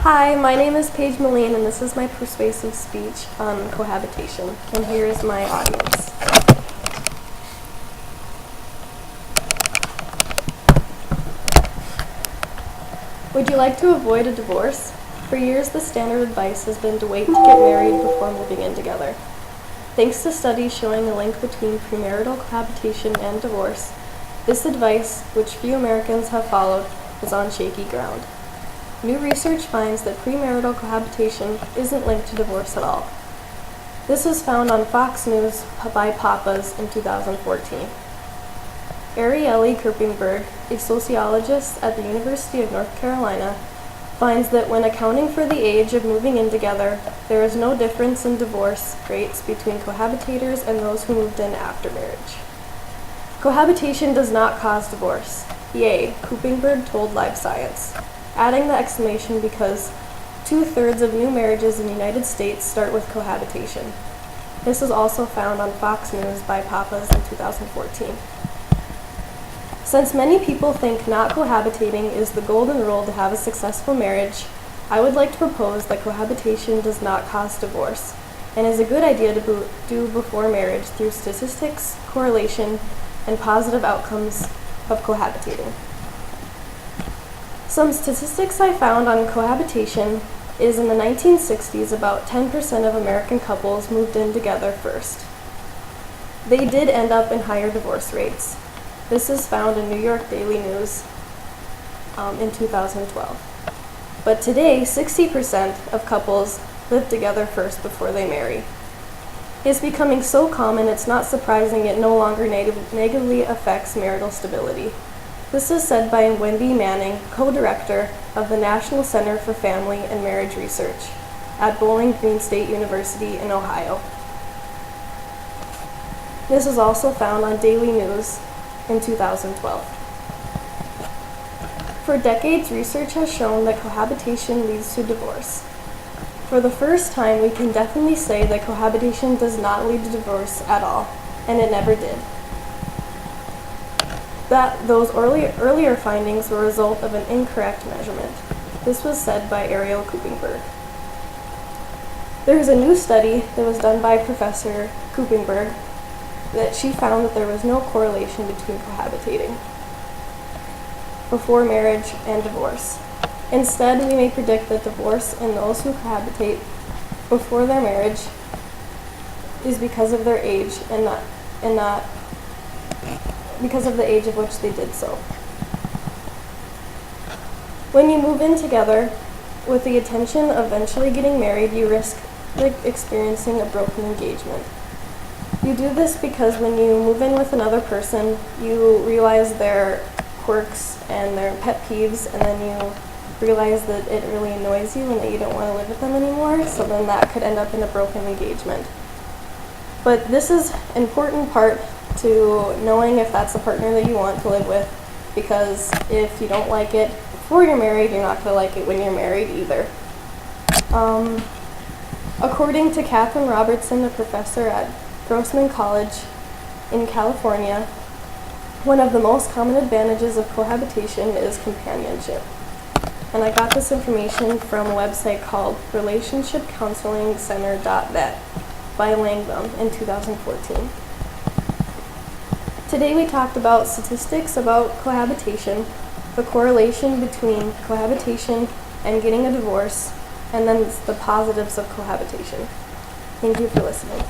Hi, my name is Paige and this is my persuasive speech on cohabitation. And here is my audience. Would you like to avoid a divorce? For years, the standard advice has been to wait to get married before moving in together. Thanks to studies showing a link between premarital cohabitation and divorce, this advice, which few Americans have followed, is on shaky ground. New research finds that premarital cohabitation isn't linked to divorce at all. This was found on Fox News by Papas in 2014. Arielle Kuppingberg, a sociologist at the University of North Carolina, finds that when accounting for the age of moving in together, there is no difference in divorce rates between cohabitators and those who moved in after marriage. Cohabitation does not cause divorce. Yay, Kuppingberg told Live Science, adding the exclamation because 2/3 of new marriages in the United States start with cohabitation. This was also found on Fox News by Papas in 2014. Since many people think not cohabitating is the golden rule to have a successful marriage, I would like to propose that cohabitation does not cause divorce and is a good idea to do before marriage through statistics, correlation, and positive outcomes of cohabitating. Some statistics I found on cohabitation is in the 1960s, about 10% of American couples moved in together first. They did end up in higher divorce rates. This is found in New York Daily News in 2012. But today, 60% of couples live together first before they marry. It's becoming so common it's not surprising it no longer negatively affects marital stability. This is said by Wendy Manning, co-director of the National Center for Family and Marriage Research at Bowling Green State University in Ohio. This is also found on Daily News in 2012. For decades, research has shown that cohabitation leads to divorce. For the first time, we can definitely say that cohabitation does not lead to divorce at all, and it never did. Those earlier findings were a result of an incorrect measurement. This was said by Arielle Kuppingberg. There is a new study that was done by Professor Kuppingberg that she found that there was no correlation between cohabitating before marriage and divorce. Instead, we may predict that divorce in those who cohabitate before their marriage is because of their age and not because of the age of which they did so. When you move in together with the intention of eventually getting married, you risk experiencing a broken engagement. You do this because when you move in with another person, you realize their quirks and their pet peeves, and then you realize that it really annoys you and that you don't want to live with them anymore, so then that could end up in a broken engagement. But this is an important part to knowing if that's the partner that you want to live with, because if you don't like it before you're married, you're not going to like it when you're married either. According to Catherine Robertson, a professor at Grossman College in California, one of the most common advantages of cohabitation is companionship. And I got this information from a website called relationshipcounselingcenter.net by Langbum in 2014. Today we talked about statistics about cohabitation, the correlation between cohabitation and getting a divorce, and then the positives of cohabitation. Thank you for listening.